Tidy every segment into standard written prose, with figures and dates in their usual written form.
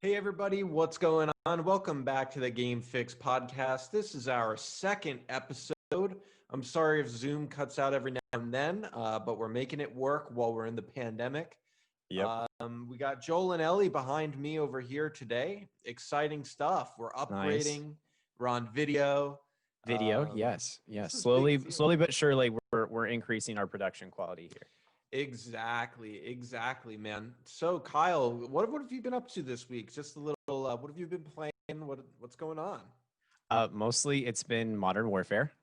Hey everybody, what's going on? Welcome back to the GameFix podcast. This is our second episode. I'm sorry if Zoom cuts out every now and then, but we're making it work while we're in the pandemic. Yep. We got Joel and Ellie behind me over here today. Exciting stuff. We're Nice. upgrading. We're on video. Video. Um, Yes. this Yes. is a big Slowly, deal. slowly but surely, we're increasing our production quality here. Exactly, man. So, Kyle, what have you been up to this week? Just a little. What have you been playing? What's going on? Mostly it's been Modern Warfare.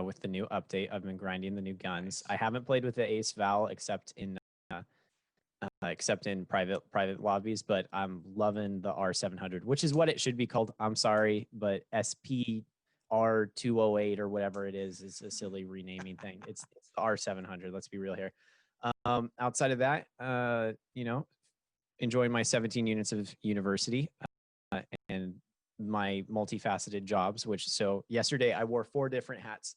With the new update, I've been grinding the new guns. Nice. I haven't played with the Ace Val except in private lobbies, but I'm loving the R700, which is what it should be called. I'm sorry, but SPR208 or whatever it is a silly renaming thing. It's the R700. Let's be real here. Outside of that, enjoying my 17 units of university and my multifaceted jobs, so yesterday I wore 4 different hats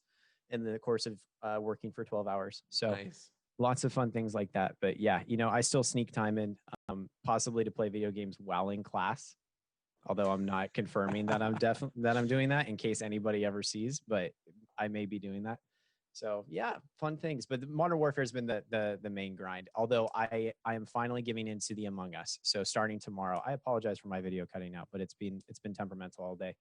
in the course of working for 12 hours. So Nice. lots of fun things like that. But yeah, I still sneak time in possibly to play video games while in class, although I'm not confirming that I'm doing that in case anybody ever sees, but I may be doing that. So yeah, fun things. But the Modern Warfare has been the main grind. Although I am finally giving into the Among Us. So starting tomorrow, I apologize for my video cutting out, but it's been temperamental all day.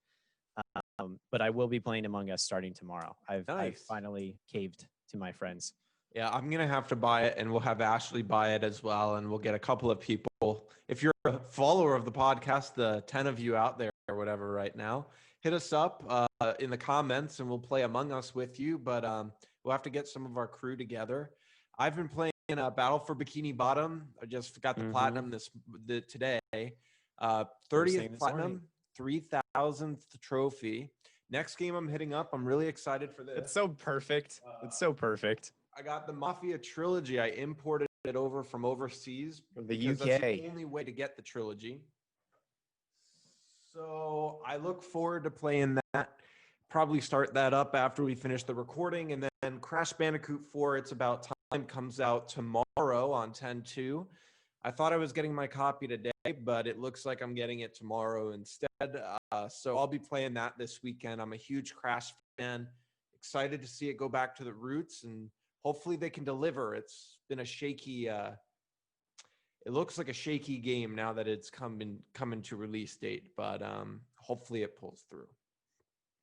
But I will be playing Among Us starting tomorrow. I've finally caved to my friends. Yeah, I'm gonna have to buy it, and we'll have Ashley buy it as well, and we'll get a couple of people. If you're a follower of the podcast, the 10 of you out there or whatever right now, hit us up in the comments, and we'll play Among Us with you. But we'll have to get some of our crew together. I've been playing Battle for Bikini Bottom. I just got the platinum today. 30th platinum, 3,000th trophy. Next game I'm hitting up. I'm really excited for this. It's so perfect. It's so perfect. I got the Mafia trilogy. I imported it over from overseas. From the because UK. That's the only way to get the trilogy. So I look forward to playing that. Probably start that up after we finish the recording. And then Crash Bandicoot 4, It's About Time, comes out tomorrow on 10/2. I thought I was getting my copy today, but it looks like I'm getting it tomorrow instead. So I'll be playing that this weekend. I'm a huge Crash fan. Excited to see it go back to the roots, and hopefully they can deliver. It's been a shaky, it looks like a shaky game now that it's coming to release date, but hopefully it pulls through.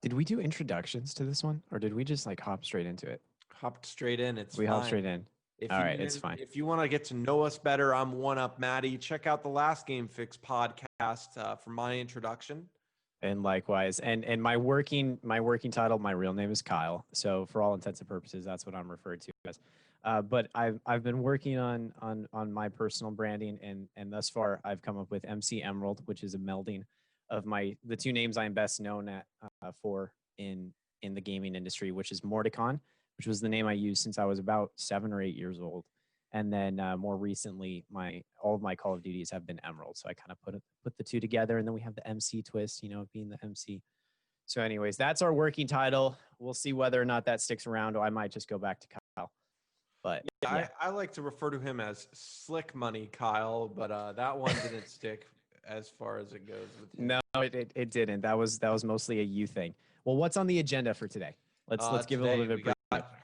Did we do introductions to this one, or did we just like hop straight into it? Hopped straight in. We hopped straight in. All right, it's fine. If you want to get to know us better, I'm One Up Maddie. Check out the last GameFix podcast for my introduction. And likewise, and my working title, my real name is Kyle. So for all intents and purposes, that's what I'm referred to as. But I've been working on my personal branding, and thus far I've come up with MC Emerald, which is a melding of the 2 names I'm best known for in the gaming industry, which is Mordicon, which was the name I used since I was about 7 or 8 years old. And then more recently, all of my Call of Duties have been Emerald. So I kind of put the 2 together, and then we have the MC twist, being the MC. So anyways, that's our working title. We'll see whether or not that sticks around, or I might just go back to Kyle. But yeah. I like to refer to him as Slick Money Kyle, but that one didn't stick as far as it goes with him. No, it didn't. That was mostly a you thing. Well, what's on the agenda for today? Let's give a little bit of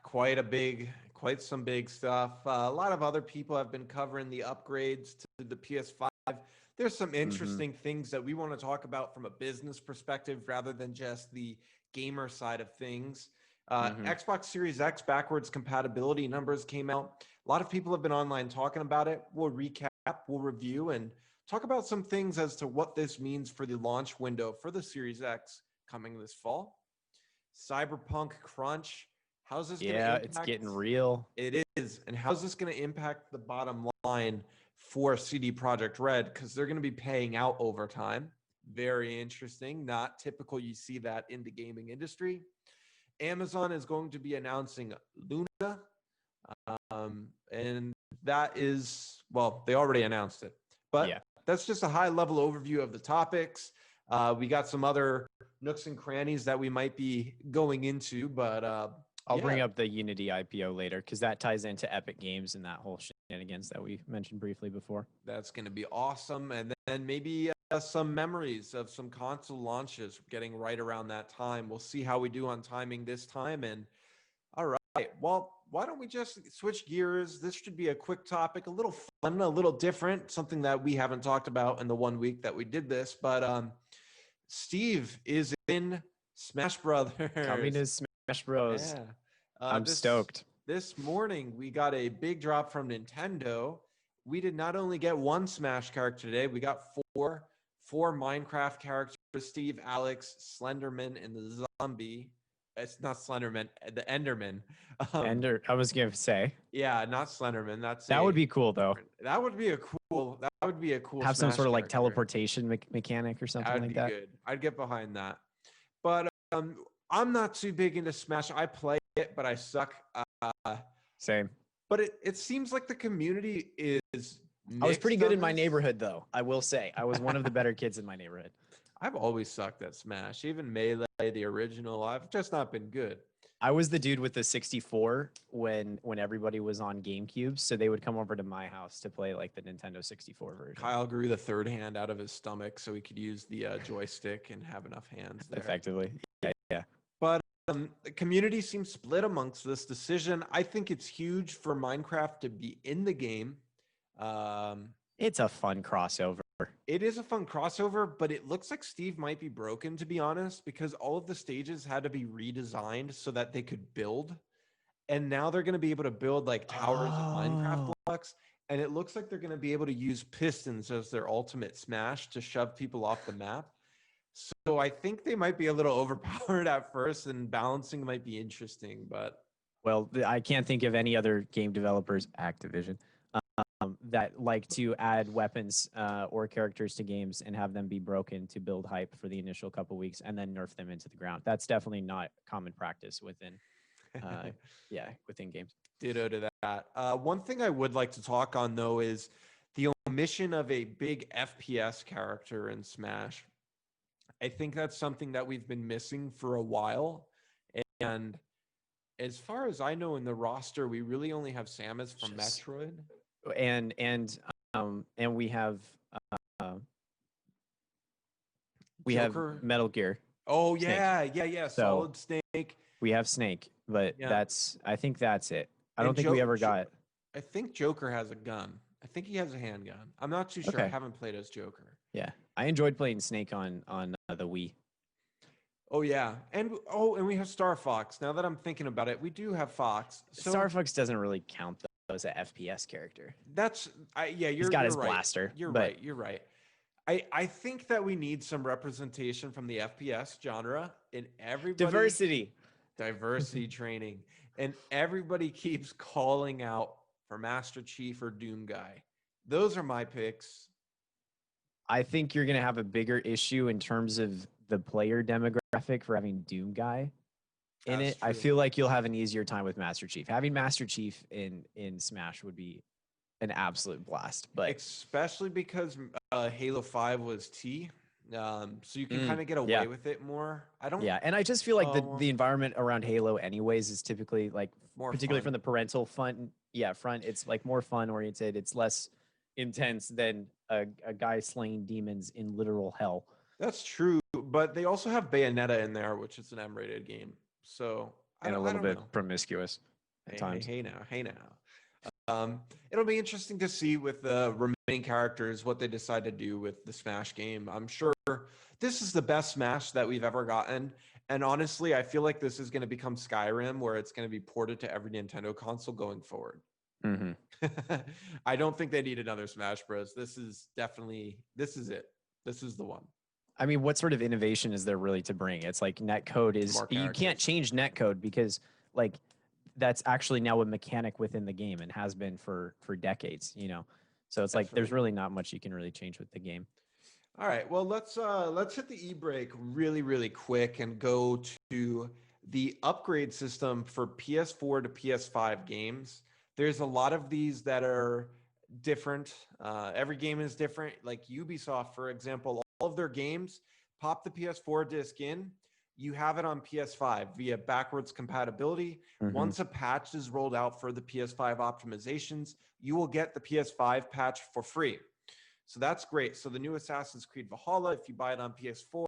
quite some big stuff. A lot of other people have been covering the upgrades to the PS5. There's some interesting things that we want to talk about from a business perspective rather than just the gamer side of things. Xbox Series X backwards compatibility numbers came out. A lot of people have been online talking about it. We'll recap, we'll review, and talk about some things as to what this means for the launch window for the Series X coming this fall. Cyberpunk crunch. How's this going to impact? It's getting real. It is. And how's this going to impact the bottom line for CD Projekt Red? Because they're going to be paying out overtime. Very interesting. Not typical you see that in the gaming industry. Amazon is going to be announcing Luna. And that is, well, they already announced it. But that's just a high-level overview of the topics. We got some other nooks and crannies that we might be going into, but I'll bring up the Unity IPO later because that ties into Epic Games and that whole shenanigans that we mentioned briefly before. That's going to be awesome. And then maybe some memories of some console launches getting right around that time. We'll see how we do on timing this time. And all right, well, why don't we just switch gears? This should be a quick topic, a little fun, a little different, something that we haven't talked about in the 1 week that we did this. But Steve is in Smash Coming Brothers. to Smash Bros. Yeah. I'm stoked. This morning, we got a big drop from Nintendo. We did not only get one Smash character today, we got four Minecraft characters: Steve, Alex, Slenderman, and the zombie. It's not Slenderman, the Enderman. I was gonna say Yeah, not Slenderman. that would be cool though. That would be a cool. That would be a cool. Have some Smash sort of like character. teleportation mechanic or something That'd like be that. good. I'd get behind that. But I'm not too big into Smash. I play it, but I suck. Same. But it seems like the community is. I was pretty good in my this. neighborhood, though. I will say I was one of the better kids in my neighborhood. I've always sucked at Smash, even Melee, the original. I've just not been good. I was the dude with the 64 when everybody was on GameCubes, so they would come over to my house to play like the Nintendo 64 version. Kyle grew the third hand out of his stomach so he could use the joystick and have enough hands there. Effectively, yeah. But the community seems split amongst this decision. I think it's huge for Minecraft to be in the game. It's a fun crossover. It is a fun crossover, but it looks like Steve might be broken, to be honest, because all of the stages had to be redesigned so that they could build. And now they're going to be able to build like towers of Minecraft blocks. And it looks like they're going to be able to use pistons as their ultimate smash to shove people off the map. So I think they might be a little overpowered at first, and balancing might be interesting. But well, I can't think of any other game developers, Activision, that like to add weapons or characters to games and have them be broken to build hype for the initial couple weeks and then nerf them into the ground. That's definitely not common practice within, within games. Ditto to that. One thing I would like to talk on though is the omission of a big FPS character in Smash. I think that's something that we've been missing for a while, and as far as I know in the roster, we really only have Samus from Metroid. And we have Joker. Metal Gear. Oh yeah, So, Solid Snake. We have Snake, but I think that's it. I don't think we ever got. I think Joker has a gun. I think he has a handgun. I'm not too sure. Okay. I haven't played as Joker. Yeah, I enjoyed playing Snake on the Wii. Oh yeah, and we have Star Fox. Now that I'm thinking about it, we do have Fox. So Star Fox doesn't really count though as an FPS character. He's got you're his right. blaster. You're right. I think that we need some representation from the FPS genre in everybody. Diversity training, and everybody keeps calling out for Master Chief or Doom Guy. Those are my picks. I think you're going to have a bigger issue in terms of the player demographic for having Doom Guy in it. True. I feel like you'll have an easier time with Master Chief. Having Master Chief in Smash would be an absolute blast, but especially because Halo 5 was T, so you can kind of get away with it more. And I just feel like the environment around Halo anyways is typically like more particularly fun. from the parental front. It's like more fun oriented. It's less intense than a guy slaying demons in literal hell. That's true, but they also have Bayonetta in there, which is an M-rated game. So a little bit promiscuous at times. Hey now. It'll be interesting to see with the remaining characters what they decide to do with the Smash game. I'm sure this is the best Smash that we've ever gotten. And honestly, I feel like this is going to become Skyrim, where it's going to be ported to every Nintendo console going forward. Mm-hmm. I don't think they need another Smash Bros. This is it. This is the one. I mean, what sort of innovation is there really to bring? It's like netcode is, you can't change netcode because like that's actually now a mechanic within the game and has been for decades, So it's like there's really not much you can really change with the game. All right, well, let's hit the e-break really, really quick and go to the upgrade system for PS4 to PS5 games. There's a lot of these that are different. Every game is different. Like Ubisoft, for example, all of their games pop the PS4 disc in. You have it on PS5 via backwards compatibility. Mm-hmm. Once a patch is rolled out for the PS5 optimizations, you will get the PS5 patch for free. So that's great. So the new Assassin's Creed Valhalla, if you buy it on PS4,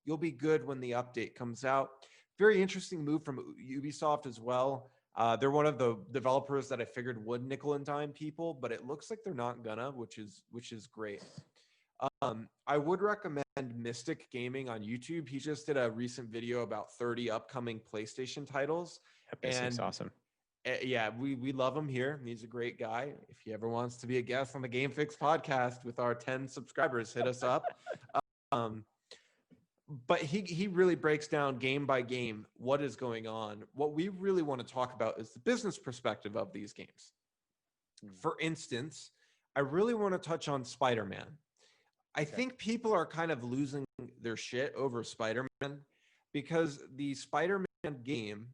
you'll be good when the update comes out. Very interesting move from Ubisoft as well. They're one of the developers that I figured would nickel and dime people, but it looks like they're not gonna, which is great. I would recommend Mystic Gaming on YouTube. He just did a recent video about 30 upcoming PlayStation titles. Mystic's awesome. Yeah, we love him here. He's a great guy. If he ever wants to be a guest on the GameFix podcast with our 10 subscribers, hit us up. But he really breaks down game by game what is going on. What we really want to talk about is the business perspective of these games. For instance, I really want to touch on Spider-Man. I think people are kind of losing their shit over Spider-Man because the Spider-Man game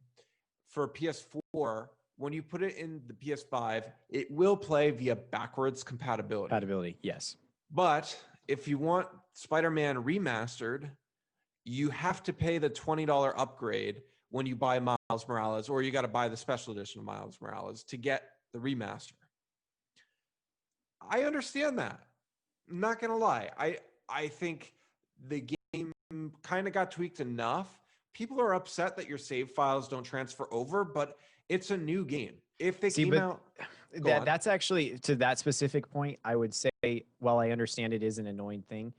for PS4, when you put it in the PS5, it will play via backwards compatibility. Compatibility, yes. But if you want Spider-Man remastered, you have to pay the $20 upgrade when you buy Miles Morales, or you got to buy the special edition of Miles Morales to get the remaster. I understand that. I'm not going to lie. I think the game kind of got tweaked enough. People are upset that your save files don't transfer over, but it's a new game. If they came out... That's actually, to that specific point, I would say, while I understand it is an annoying thing,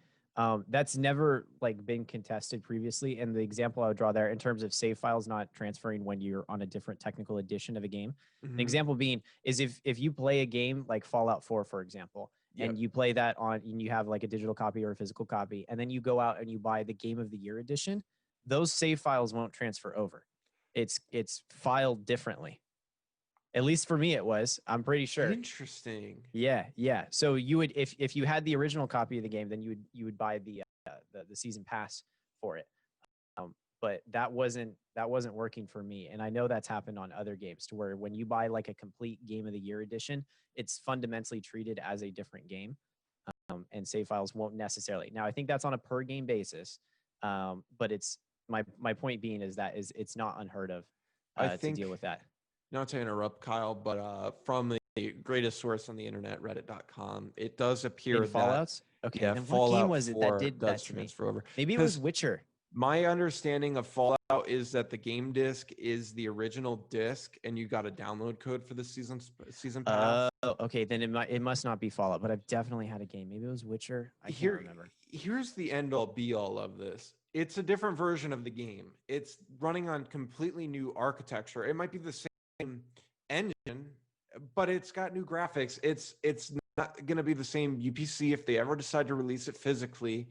that's never like been contested previously. And the example I would draw there in terms of save files not transferring when you're on a different technical edition of a game, an example being is if you play a game like Fallout 4, for example, and you play that on, and you have like a digital copy or a physical copy, and then you go out and you buy the Game of the Year edition, those save files won't transfer over. It's filed differently. At least for me, it was. I'm pretty sure. Interesting. Yeah. So you would, if you had the original copy of the game, then you would buy the season pass for it. But that wasn't working for me, and I know that's happened on other games to where when you buy like a complete Game of the Year edition, it's fundamentally treated as a different game, and save files won't necessarily. Now I think that's on a per game basis, but it's my point being is that it's not unheard of to deal with that. Not to interrupt, Kyle, but from the greatest source on the internet, reddit.com, it does appear Fallouts? that okay, then Fallout what game was it that 4 did does that to me? transfer over. Maybe it was Witcher. My understanding of Fallout is that the game disc is the original disc, and you got a download code for the season pass. Okay, then it must not be Fallout, but I've definitely had a game. Maybe it was Witcher. I can't remember. Here's the end all be all of this. It's a different version of the game. It's running on completely new architecture. It might be the same engine, but it's got new graphics. It's not going to be the same UPC if they ever decide to release it physically.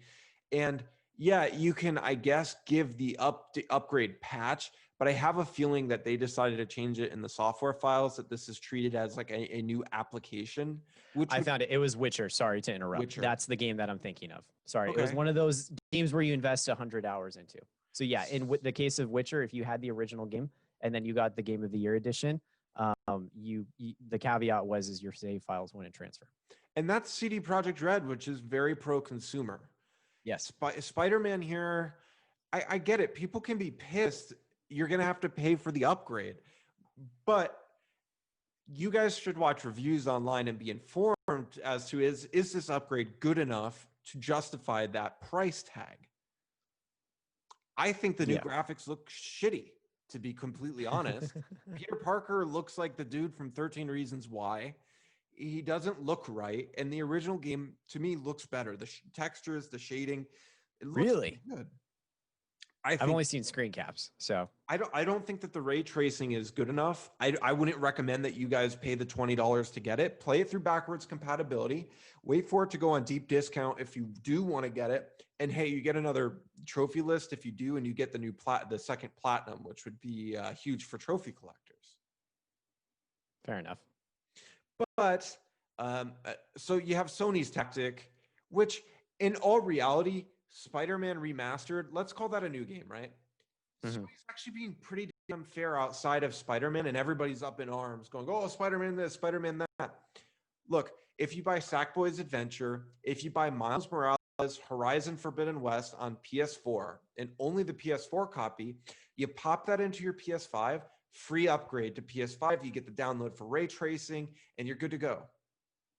And yeah, you can, I guess, give the upgrade patch, but I have a feeling that they decided to change it in the software files, that this is treated as like a new application. I found it. It was Witcher. Sorry to interrupt. Witcher. That's the game that I'm thinking of. Sorry. Okay. It was one of those games where you invest 100 hours into. So yeah, in the case of Witcher, if you had the original game and then you got the Game of the Year edition, the caveat is your save files wouldn't transfer. And that's CD Projekt Red, which is very pro-consumer. Yes. Spider-Man here, I get it. People can be pissed. You're going to have to pay for the upgrade. But you guys should watch reviews online and be informed as to is this upgrade good enough to justify that price tag? I think the new graphics look shitty, to be completely honest. Peter Parker looks like the dude from 13 Reasons Why. He doesn't look right, and the original game to me looks better. The textures, the shading, it looks really good. I've only seen screen caps, so I don't think that the ray tracing is good enough. I wouldn't recommend that you guys pay the $20 to get it. Play it through backwards compatibility. Wait for it to go on deep discount if you do want to get it. And hey, you get another trophy list if you do, and you get the second platinum, which would be huge for trophy collectors. Fair enough. But so you have Sony's tactic, which in all reality, Spider-Man Remastered, let's call that a new game, right? Sony's actually being pretty damn fair outside of Spider-Man, and everybody's up in arms going, oh, Spider-Man this, Spider-Man that. Look, if you buy Sackboy's Adventure, if you buy Miles Morales Horizon Forbidden West on PS4, and only the PS4 copy, you pop that into your PS5, free upgrade to PS5, you get the download for ray tracing, and you're good to go.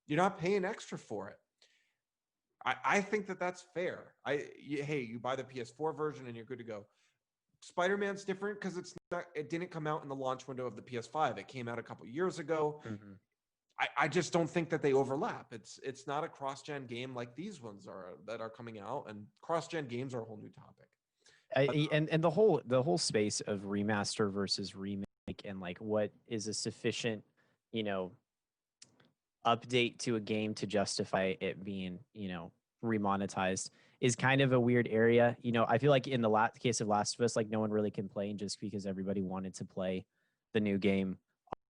You're not paying extra for it. I think that that's fair. Hey, you buy the PS4 version and you're good to go. Spider-Man's different because it didn't come out in the launch window of the PS5. It came out a couple years ago. Mm-hmm. I just don't think that they overlap. It's not a cross-gen game like these ones that are coming out, and cross-gen games are a whole new topic. And the whole space of remaster versus remake, and like what is a sufficient, you know, update to a game to justify it being, remonetized is kind of a weird area. I feel like in the case of Last of Us, like no one really complained just because everybody wanted to play the new game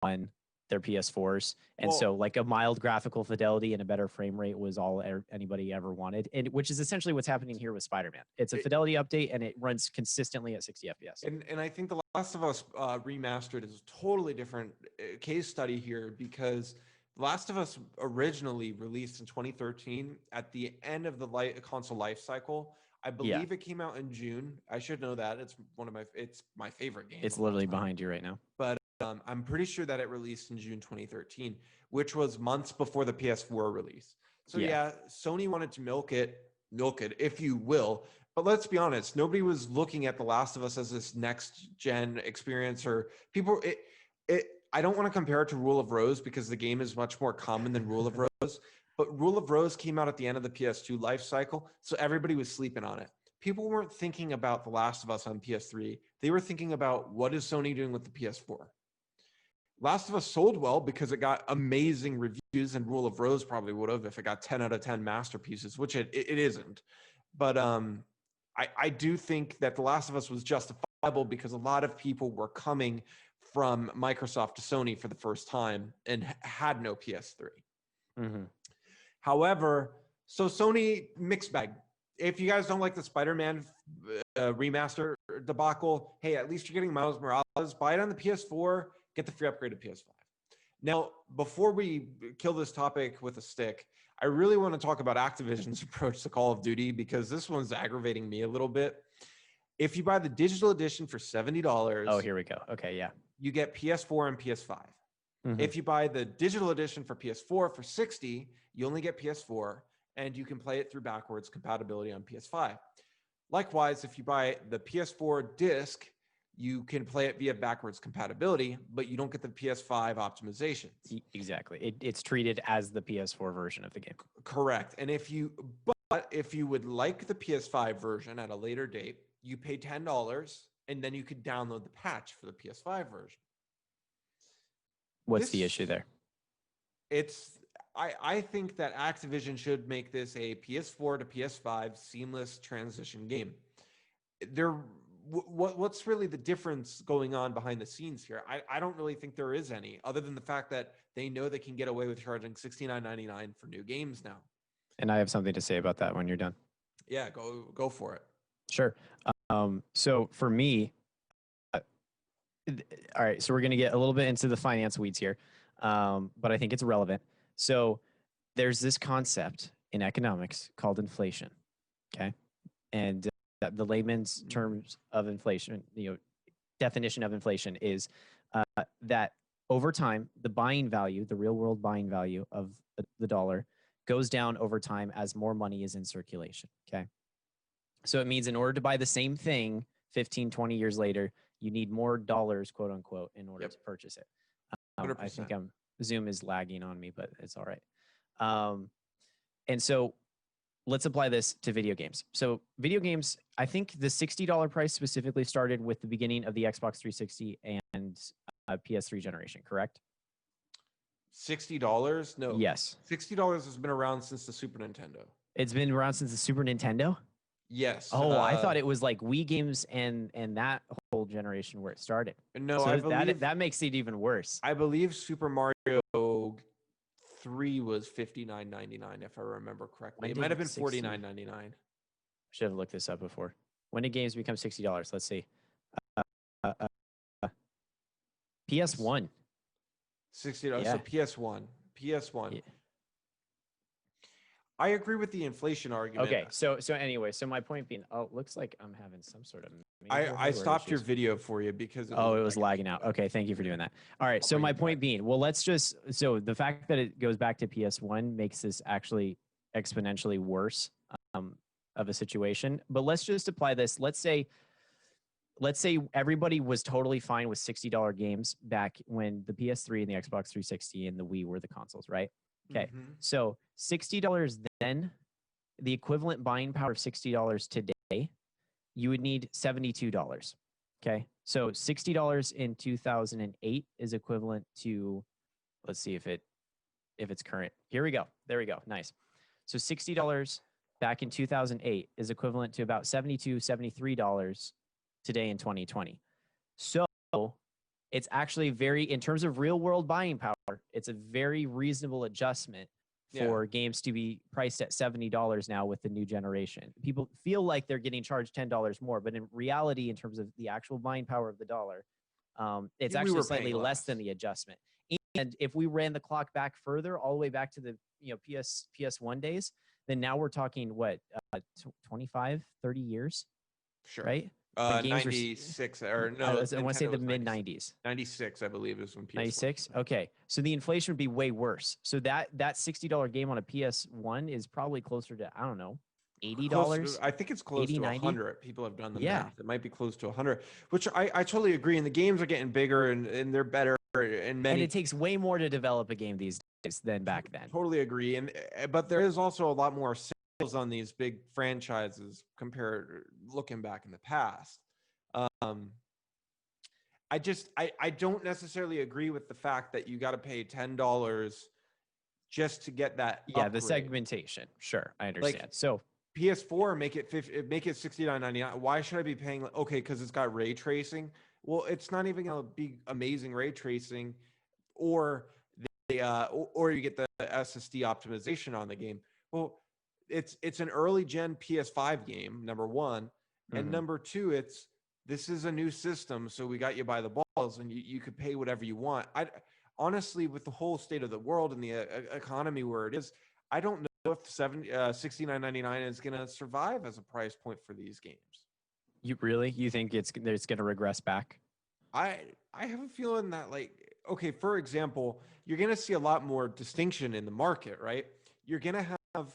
on their PS4s. And so like a mild graphical fidelity and a better frame rate was all anybody ever wanted. And which is essentially what's happening here with Spider-Man. It's a fidelity update and it runs consistently at 60 FPS. And I think The Last of Us remastered is a totally different case study here, because The Last of Us originally released in 2013 at the end of the console life cycle. I believe it came out in June. I should know that. It's my favorite game. It's literally behind you right now. But I'm pretty sure that it released in June 2013, which was months before the PS4 release. So yeah, Sony wanted to milk it, if you will. But let's be honest, nobody was looking at The Last of Us as this next gen experience, or people. I don't want to compare it to Rule of Rose because the game is much more common than Rule of Rose. But Rule of Rose came out at the end of the PS2 life cycle, so everybody was sleeping on it. People weren't thinking about The Last of Us on PS3. They were thinking about, what is Sony doing with the PS4? Last of Us sold well because it got amazing reviews, and Rule of Rose probably would have if it got 10 out of 10 masterpieces, which it isn't. But I do think that The Last of Us was justifiable because a lot of people were coming from Microsoft to Sony for the first time and had no PS3. Mm-hmm. However, so Sony, mixed bag. If you guys don't like the Spider-Man remaster debacle, hey, at least you're getting Miles Morales. Buy it on the PS4. Get the free upgrade to PS5. Now, before we kill this topic with a stick, I really want to talk about Activision's approach to Call of Duty, because this one's aggravating me a little bit. If you buy the digital edition for $70, oh, here we go. Okay, yeah, you get PS4 and PS5. Mm-hmm. If you buy the digital edition for PS4 for $60, you only get PS4, and you can play it through backwards compatibility on PS5. Likewise, if you buy the PS4 disc, you can play it via backwards compatibility, but you don't get the PS5 optimizations. Exactly. It's treated as the PS4 version of the game. Correct. And if you would like the PS5 version at a later date, you pay $10, and then you could download the patch for the PS5 version. What's the issue there? I think that Activision should make this a PS4 to PS5 seamless transition game. What's really the difference going on behind the scenes here? I don't really think there is any, other than the fact that they know they can get away with charging $69.99 for new games now. And I have something to say about that when you're done. Yeah, go for it. Sure. So for me, all right, so we're going to get a little bit into the finance weeds here, but I think it's relevant. So there's this concept in economics called inflation, okay? And the layman's terms of inflation, definition of inflation is that over time, the buying value, the real world buying value of the dollar goes down over time as more money is in circulation, okay? So it means in order to buy the same thing 15, 20 years later, you need more dollars, quote unquote, in order to purchase it. I think Zoom is lagging on me, but it's all right. And so let's apply this to video games. So video games, I think the $60 price specifically started with the beginning of the Xbox 360 and PS3 generation, correct? $60? No. Yes. $60 has been around since the Super Nintendo. It's been around since the Super Nintendo? Yes. Oh, I thought it was like Wii games and that whole generation where it started. No, so I believe that makes it even worse. I believe Super Mario 3 was $59.99 if I remember correctly. It might have been $49.99. Should have looked this up before. When did games become $60? Let's see. PS1. $60. Yeah. So PS1. Yeah. I agree with the inflation argument. Okay, so anyway, so my point being, looks like I'm having some sort of. I stopped your video for you because it was lagging out. Okay, thank you for doing that. All right, so my point being, well, so the fact that it goes back to PS1 makes this actually exponentially worse of a situation. But let's just apply this. Let's say everybody was totally fine with $60 games back when the PS3 and the Xbox 360 and the Wii were the consoles, right? Okay. So $60 then, the equivalent buying power of $60 today, you would need $72. Okay. So $60 in 2008 is equivalent to, let's see if it's current. Here we go. There we go. Nice. So $60 back in 2008 is equivalent to about $72, $73 today in 2020. So it's actually in terms of real world buying power, it's a very reasonable adjustment for games to be priced at $70 now with the new generation. People feel like they're getting charged $10 more, but in reality, in terms of the actual buying power of the dollar, it's actually slightly less than the adjustment. And if we ran the clock back further, all the way back to the PS1 days, then now we're talking 25, 30 years, Sure. Right? 96 or no, I want to say the mid 90s. 96, I believe, is when PS1. 96. Okay, so the inflation would be way worse. So that $60 game on a PS1 is probably closer to, I don't know, $80. I think it's close 80, to 100. People have done the math. It might be close to 100, which I totally agree. And the games are getting bigger and they're better. And it takes way more to develop a game these days than back then. Totally agree. But there is also a lot more sales on these big franchises compared looking back in the past. I don't necessarily agree with the fact that you got to pay $10 just to get that. Yeah, the segmentation. Sure, I understand. Like, so PS4 make it $69.99. Why should I be paying? Okay, because it's got ray tracing. Well, it's not even gonna be amazing ray tracing, or you get the SSD optimization on the game. Well, it's an early gen PS5 game, number one, and number two, this is a new system, so we got you by the balls, and you could pay whatever you want. Honestly, with the whole state of the world and the economy where it is, I don't know if $69.99 is going to survive as a price point for these games. You think it's going to regress back? I have a feeling that, like, okay, for example, you're going to see a lot more distinction in the market, right? You're going to have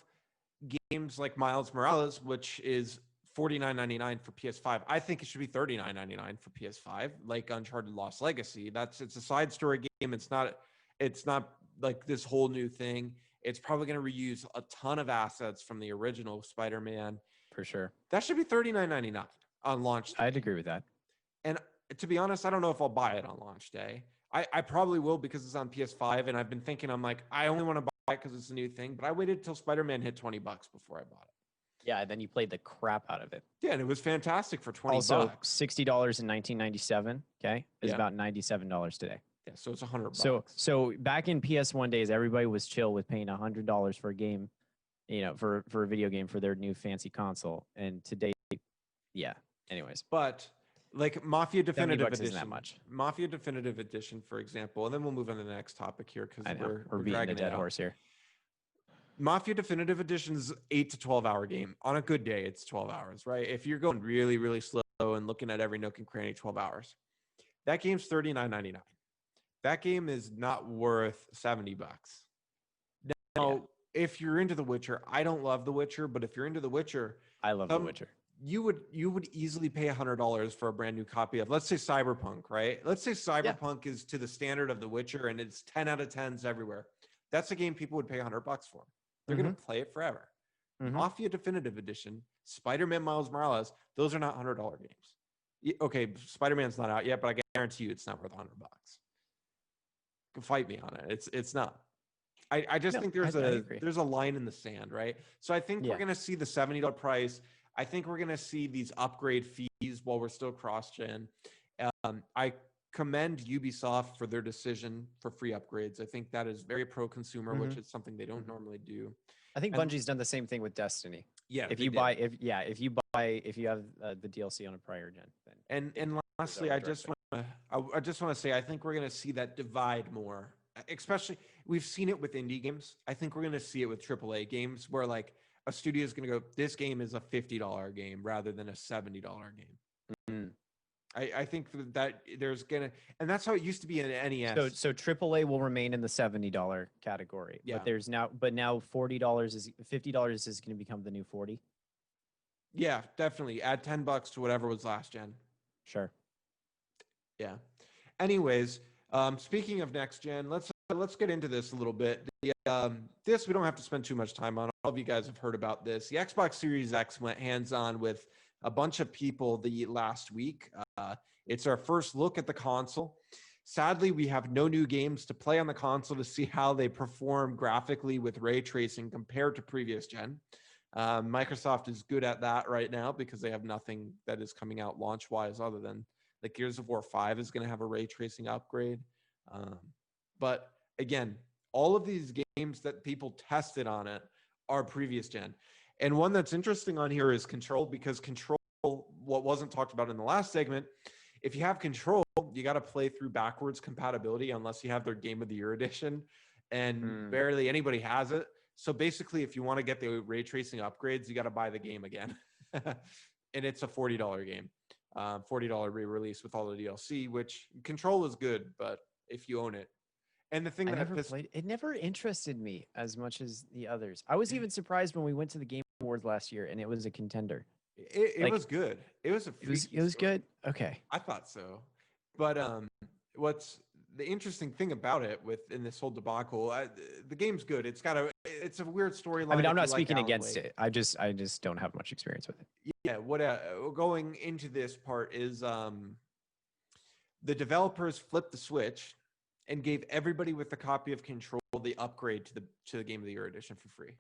games like Miles Morales, which is $49.99 for PS5. I think it should be $39.99 for PS5, like Uncharted Lost Legacy. It's a side story game. It's not like this whole new thing. It's probably going to reuse a ton of assets from the original Spider-Man. For sure. That should be $39.99 on launch day. I'd agree with that. And to be honest, I don't know if I'll buy it on launch day. I probably will because it's on PS5, and I've been thinking, I'm like, I only want to buy it because it's a new thing, but I waited till Spider-Man hit $20 before I bought it. Yeah, and then you played the crap out of it. Yeah, and it was fantastic for $20. Also, $60 in 1997, okay, is about $97 today. Yeah, so it's $100. So back in PS1 days, everybody was chill with paying $100 for a game, for a video game for their new fancy console. And today, yeah. Anyways, but like Mafia Definitive Edition, isn't that much. Mafia Definitive Edition, for example, and then we'll move on to the next topic here because we're beating a dead horse here. Mafia Definitive Edition is 8 to 12 hour game. On a good day, it's 12 hours, right? If you're going really, really slow and looking at every nook and cranny, 12 hours. That game's $39.99. That game is not worth $70. Now, if you're into The Witcher, I don't love The Witcher, but if you're into The Witcher, I love The Witcher. You would easily pay $100 for a brand new copy of, let's say, Cyberpunk, right? Let's say Cyberpunk is to the standard of The Witcher and it's 10 out of 10s everywhere. That's a game people would pay $100 for. They're going to play it forever. Mafia Definitive Edition, Spider-Man Miles Morales, those are not $100 games. Okay, Spider-Man's not out yet, but I guarantee you it's not worth $100. Fight me on it. It's not. I just think there's a line in the sand, right? So I think we're going to see the $70 price. I think we're going to see these upgrade fees while we're still cross-gen. I commend Ubisoft for their decision for free upgrades. I think that is very pro-consumer, which is something they don't normally do. I think Bungie's done the same thing with Destiny. Yeah, if you have the DLC on a prior gen. Then and lastly, I just want to say I think we're going to see that divide more. Especially, we've seen it with indie games. I think we're going to see it with AAA games where like a studio is going to go, this game is a $50 game rather than a $70 game. I think that there's gonna, and that's how it used to be in NES. So AAA will remain in the $70 category, Yeah. but now $40 is $50 is going to become the new 40. Yeah, definitely. Add $10 to whatever was last gen. Sure. Yeah. Anyways, speaking of next gen, let's get into this a little bit. This we don't have to spend too much time on. All of you guys have heard about this. The Xbox Series X went hands-on with a bunch of people the last week. It's our first look at the console. Sadly, we have no new games to play on the console to see how they perform graphically with ray tracing compared to previous gen. Microsoft is good at that right now because they have nothing that is coming out launch-wise other than like Gears of War 5 is going to have a ray tracing upgrade. But again, all of these games that people tested on it are previous gen. And one that's interesting on here is Control, because Control, what wasn't talked about in the last segment, if you have Control, you got to play through backwards compatibility unless you have their Game of the Year edition, and barely anybody has it. So basically, if you want to get the ray tracing upgrades, you got to buy the game again. And it's a $40 game. $40 re-release with all the DLC, which Control is good, but if you own it. And the thing I that never played it, never interested me as much as the others. I was even surprised when we went to the Game Awards last year and it was a contender. It was good. It was it was good. Okay. I thought so. But what's the interesting thing about it within this whole debacle, the game's good. It's a weird storyline. I mean, I'm not speaking against it. I just don't have much experience with it. Yeah, what going into this part is the developers flipped the switch and gave everybody with a copy of Control the upgrade to the Game of the Year edition for free.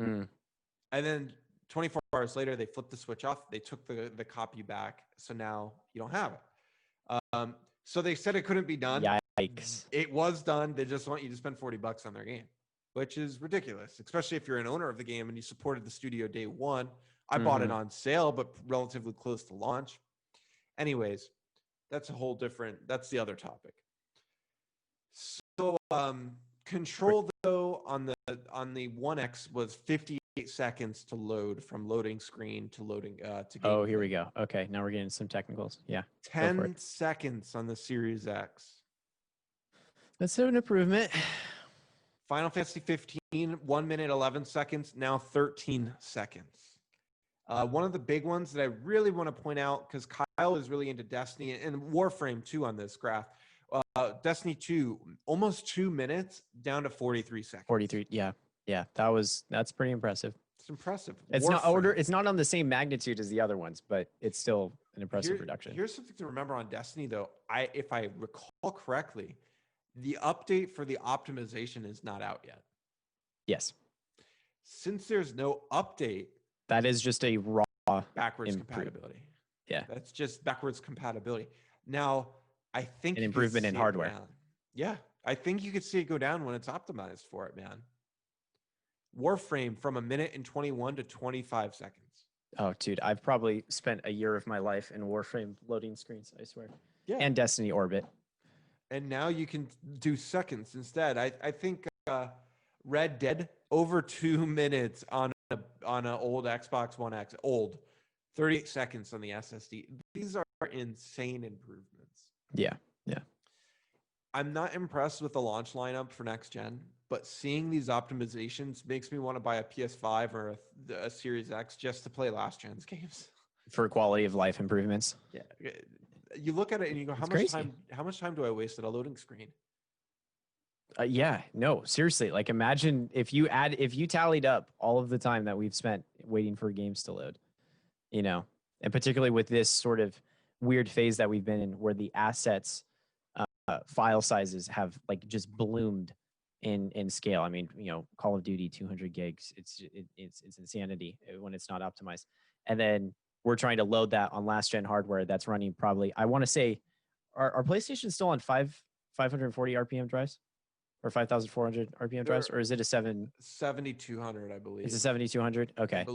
And then 24 hours later, they flipped the switch off. They took the copy back, so now you don't have it. So they said it couldn't be done. Yikes! It was done. They just want you to spend $40 on their game, which is ridiculous, especially if you're an owner of the game and you supported the studio day one. I bought it on sale, but relatively close to launch. Anyways, that's the other topic. So Control though on the One X was 58 seconds to load from loading screen to loading to game. Oh, here we go. Okay, now we're getting some technicals. Yeah. 10 seconds on the Series X. That's an improvement. Final Fantasy 15, 1 minute 11 seconds, now 13 seconds. One of the big ones that I really want to point out, because Kyle is really into Destiny and Warframe too on this graph. Destiny 2, almost 2 minutes down to 43 seconds. 43, yeah. That's pretty impressive. It's impressive. It's not on the same magnitude as the other ones, but it's still an impressive reduction. Here's something to remember on Destiny though. If I recall correctly, the update for the optimization is not out yet. Yes. Since there's no update, that is just a raw backwards compatibility. Yeah. That's just backwards compatibility. Now, I think an improvement in hardware. Yeah. I think you could see it go down when it's optimized for it, man. Warframe from 1 minute and 21 to 25 seconds. Oh, dude, I've probably spent a year of my life in Warframe loading screens, I swear. Yeah. And Destiny Orbit. And now you can do seconds instead. I think Red Dead over 2 minutes on an old Xbox One X, 38 seconds on the SSD. These are insane improvements. Yeah. I'm not impressed with the launch lineup for next gen, but seeing these optimizations makes me want to buy a PS5 or a Series X just to play last gen's games. For quality of life improvements. Yeah. You look at it and you go, how much time do I waste at a loading screen? Yeah, no, seriously. Like imagine if you tallied up all of the time that we've spent waiting for games to load, and particularly with this sort of weird phase that we've been in where the assets file sizes have like just bloomed in scale. I mean, Call of Duty 200 gigs. It's insanity when it's not optimized. And then we're trying to load that on last gen hardware that's running probably, I want to say, are PlayStation still on 540 RPM drives or 5,400 RPM drives, or is it a 7,200, I believe. It's a 7,200. Okay.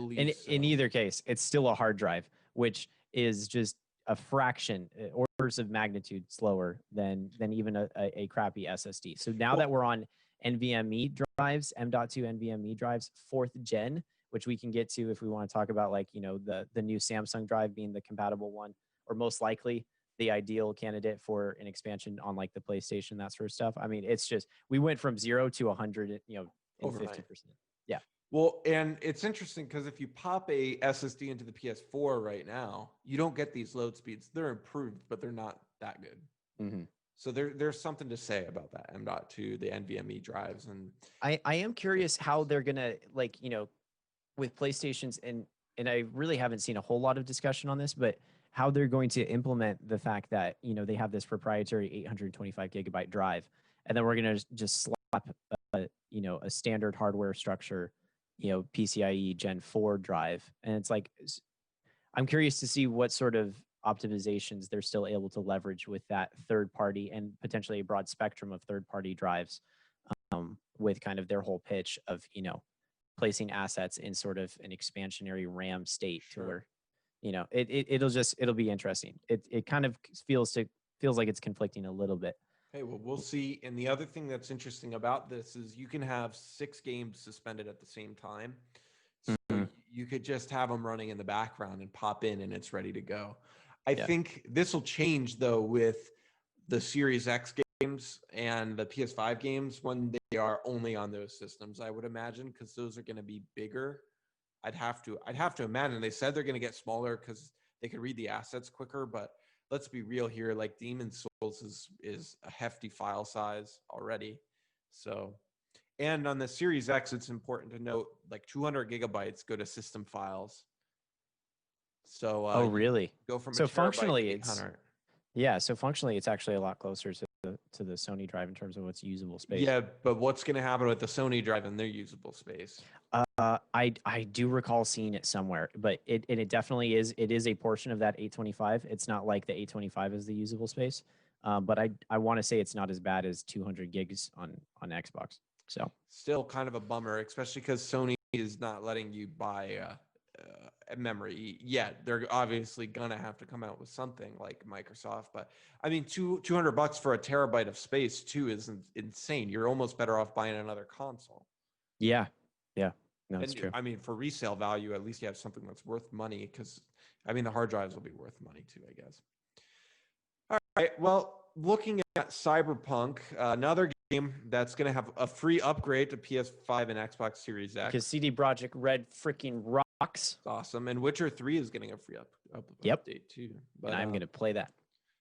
In either case, it's still a hard drive, which is just a fraction, orders of magnitude slower than even a crappy SSD. So now that we're on NVMe drives, M.2 NVMe drives, 4th gen, which we can get to if we want to talk about the new Samsung drive being the compatible one, or most likely the ideal candidate for an expansion on like the PlayStation, that sort of stuff. I mean, it's just we went from 0 to 100, you know, in Overnight. 50%. Yeah. Well, and it's interesting because if you pop a SSD into the PS4 right now, you don't get these load speeds. They're improved, but they're not that good. Mm-hmm. So there's something to say about that M.2, the NVMe drives, and I am curious how they're gonna, like, you know, with PlayStations, and I really haven't seen a whole lot of discussion on this, but how they're going to implement the fact that, you know, they have this proprietary 825 gigabyte drive, and then we're gonna just slap you know, a standard hardware structure, you know, PCIe Gen 4 drive, and it's like I'm curious to see what sort of optimizations they're still able to leverage with that third party and potentially a broad spectrum of third party drives, with kind of their whole pitch of, you know, placing assets in sort of an expansionary RAM state to where, you know, it'll be interesting. It kind of feels like it's conflicting a little bit. hey, well, we'll see. And the other thing that's interesting about this is you can have 6 games suspended at the same time. So you could just have them running in the background and pop in and it's ready to go. I think this will change though with the Series X games and the PS5 games when they are only on those systems, I would imagine, because those are going to be bigger. I'd have to imagine. They said they're going to get smaller because they could read the assets quicker, but let's be real here. Like Demon Souls is a hefty file size already. So, and on the Series X, it's important to note like 200 gigabytes go to system files. So, Oh, really? go from So a terabyte functionally, to it's 800. yeah. So functionally, it's actually a lot closer to the Sony drive in terms of what's usable space. Yeah, but what's going to happen with the Sony drive and their usable space? I do recall seeing it somewhere, but it definitely is. It is a portion of that 825. It's not like the 825 is the usable space, but I want to say it's not as bad as 200 gigs on Xbox. So Still kind of a bummer, especially because Sony is not letting you buy a memory yet. They're obviously gonna have to come out with something like Microsoft, but I mean, $200 for a terabyte of space too is insane. You're almost better off buying another console. yeah, no, that's And true. I mean, for resale value, at least you have something that's worth money. Because I mean, the hard drives will be worth money too, I guess. All right. Well, looking at Cyberpunk, another game that's going to have a free upgrade to PS5 and Xbox Series X. Because CD Projekt Red freaking rocks. It's awesome. And Witcher 3 is getting a free update too. But and I'm going to play that.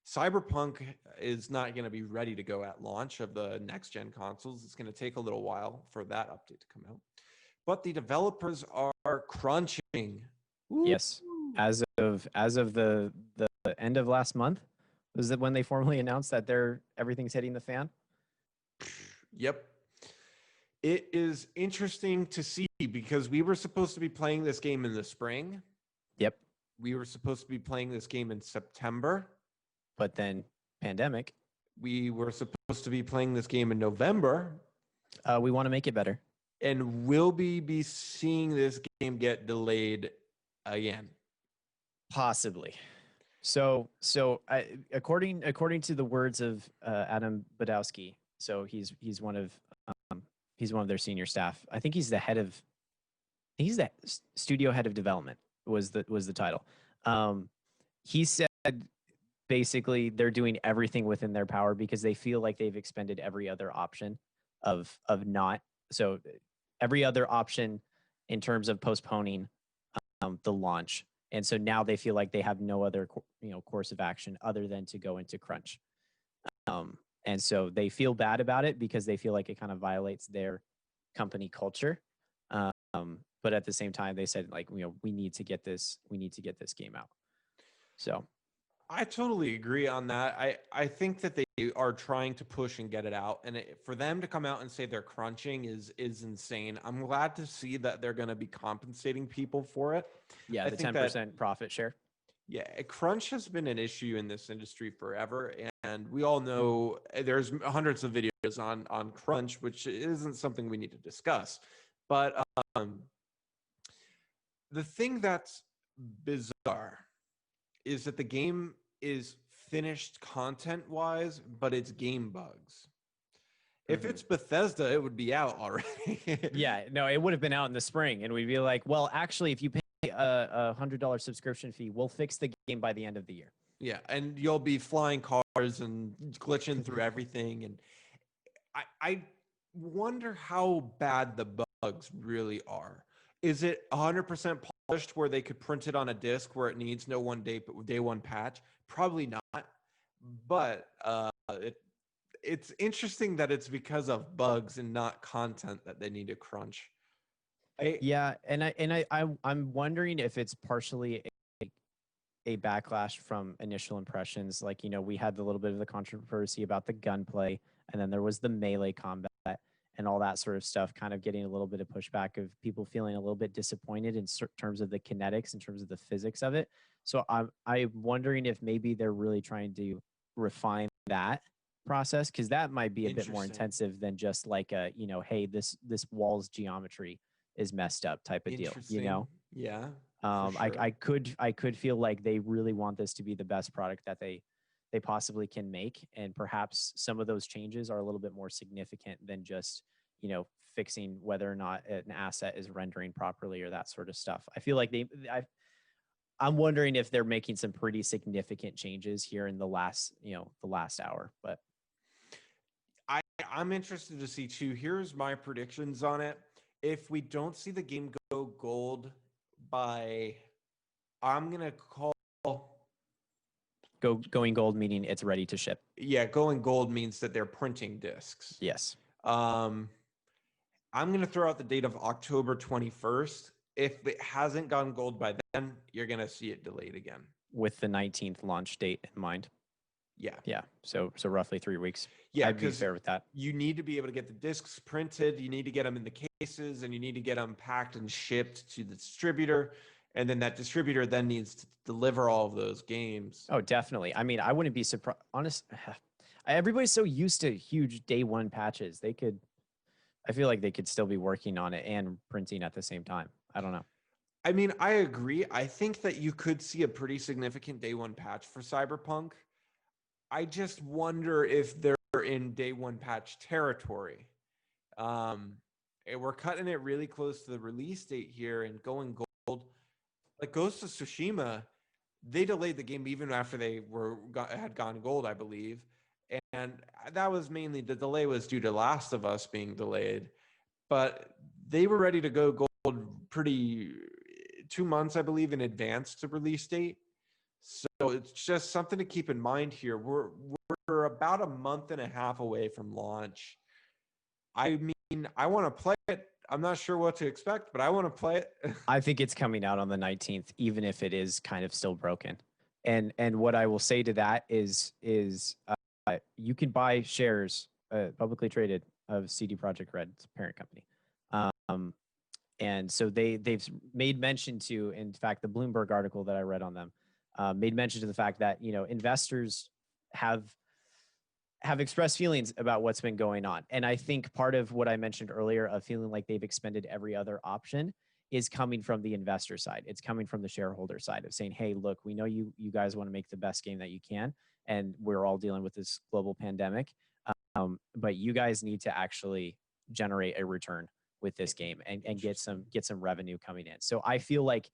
Cyberpunk is not going to be ready to go at launch of the next gen consoles. It's going to take a little while for that update to come out. But the developers are crunching. Woo. Yes. As of the end of last month, was it when they formally announced that everything's hitting the fan? Yep. It is interesting to see because we were supposed to be playing this game in the spring. Yep. We were supposed to be playing this game in September. But then pandemic. We were supposed to be playing this game in November. We want to make it better. And will we be seeing this game get delayed again? Possibly. So according to the words of Adam Badowski, so he's one of their senior staff. I think he's the studio head of development was the title. He said basically they're doing everything within their power because they feel like they've expended every other option of not. So every other option in terms of postponing the launch. And so now they feel like they have no other, course of action other than to go into crunch. And so they feel bad about it because they feel like it kind of violates their company culture. But at the same time, they said like, we need to get this game out. So I totally agree on that. I think that they are trying to push and get it out. And for them to come out and say they're crunching is insane. I'm glad to see that they're going to be compensating people for it. Yeah, the 10% profit share. Yeah, crunch has been an issue in this industry forever. And we all know there's hundreds of videos on crunch, which isn't something we need to discuss. But the thing that's bizarre is that the game is finished content-wise, but it's game bugs. If it's Bethesda, it would be out already. Yeah, no, it would have been out in the spring, and we'd be like, well, actually, if you pay a $100 subscription fee, we'll fix the game by the end of the year. Yeah, and you'll be flying cars and glitching through everything. And I wonder how bad the bugs really are. Is it 100% polished where they could print it on a disc where it needs no day one patch? Probably not. But it's interesting that it's because of bugs and not content that they need to crunch. Yeah, I'm wondering if it's partially a backlash from initial impressions. Like, we had the little bit of the controversy about the gunplay, and then there was the melee combat and all that sort of stuff, kind of getting a little bit of pushback of people feeling a little bit disappointed in terms of the kinetics, in terms of the physics of it. So I'm wondering if maybe they're really trying to refine that process, because that might be a bit more Interesting. intensive than just like a, hey, this wall's geometry is messed up type of deal. Interesting. Yeah, for sure. I could feel like they really want this to be the best product that they possibly can make, and perhaps some of those changes are a little bit more significant than just fixing whether or not an asset is rendering properly or that sort of stuff. I feel like I'm wondering if they're making some pretty significant changes here in the last hour. But I'm interested to see too. Here's my predictions on it. If we don't see the game go gold by, I'm gonna call. Going gold meaning it's ready to ship. Yeah, going gold means that they're printing discs. Yes. I'm gonna throw out the date of October 21st. If it hasn't gone gold by then, you're gonna see it delayed again. With the 19th launch date in mind. Yeah. Yeah. So roughly 3 weeks. Yeah, I'd be fair with that. You need to be able to get the discs printed. You need to get them in the cases, and you need to get them packed and shipped to the distributor. And then that distributor then needs to deliver all of those games. Oh, definitely. I mean, I wouldn't be surprised. Honest, everybody's so used to huge day one patches. I feel like they could still be working on it and printing at the same time. I don't know. I mean, I agree. I think that you could see a pretty significant day one patch for Cyberpunk. I just wonder if they're in day one patch territory. We're cutting it really close to the release date here and going gold. Like Ghost of Tsushima, they delayed the game even after they had gone gold, I believe. And that was mainly, the delay was due to Last of Us being delayed. But they were ready to go gold pretty 2 months, I believe, in advance to release date. So it's just something to keep in mind here. We're about a month and a half away from launch. I mean, I want to play it. I'm not sure what to expect, but I want to play it. I think it's coming out on the 19th, even if it is kind of still broken. And what I will say to that is you can buy shares publicly traded of CD Projekt Red's parent company. And so they've made mention to, in fact, the Bloomberg article that I read on them made mention to the fact that investors have expressed feelings about what's been going on. And I think part of what I mentioned earlier of feeling like they've expended every other option is coming from the investor side. It's coming from the shareholder side of saying, hey, look, we know you guys want to make the best game that you can, and we're all dealing with this global pandemic. But you guys need to actually generate a return with this game and get some revenue coming in. So I feel like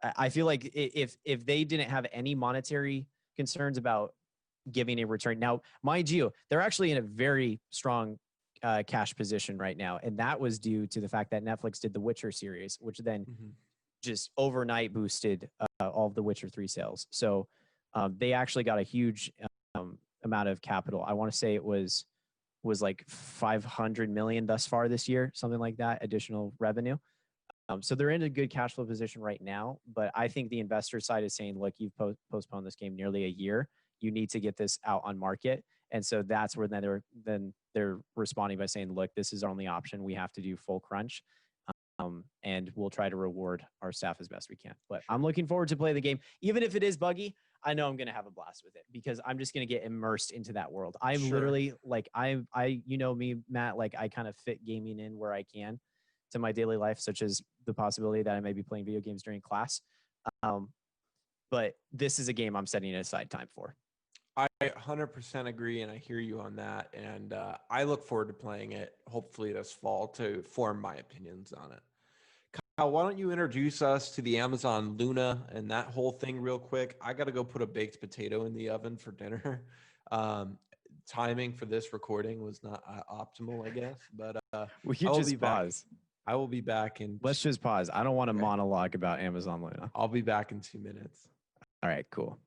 if they didn't have any monetary concerns about giving a return. Now, mind you, they're actually in a very strong cash position right now, and that was due to the fact that Netflix did the Witcher series, which then just overnight boosted all of the Witcher 3 sales. So they actually got a huge amount of capital. I want to say it was like 500 million thus far this year, something like that, additional revenue. So they're in a good cash flow position right now, but I think the investor side is saying, look, you've postponed this game nearly a year. You need to get this out on market. And so that's where they're responding by saying, look, this is our only option. We have to do full crunch. And we'll try to reward our staff as best we can. But I'm looking forward to play the game. Even if it is buggy, I know I'm going to have a blast with it because I'm just going to get immersed into that world. I'm literally like, me, Matt, like I kind of fit gaming in where I can to my daily life, such as the possibility that I may be playing video games during class. But this is a game I'm setting aside time for. I 100% agree, and I hear you on that. And I look forward to playing it, hopefully this fall, to form my opinions on it. Kyle, why don't you introduce us to the Amazon Luna and that whole thing real quick? I got to go put a baked potato in the oven for dinner. Um, Timing for this recording was not optimal, I guess, but We I could will be just back. pause. I will be back in. Let's just pause. I don't want to Okay. monologue about Amazon Luna. I'll be back in 2 minutes. All right, cool.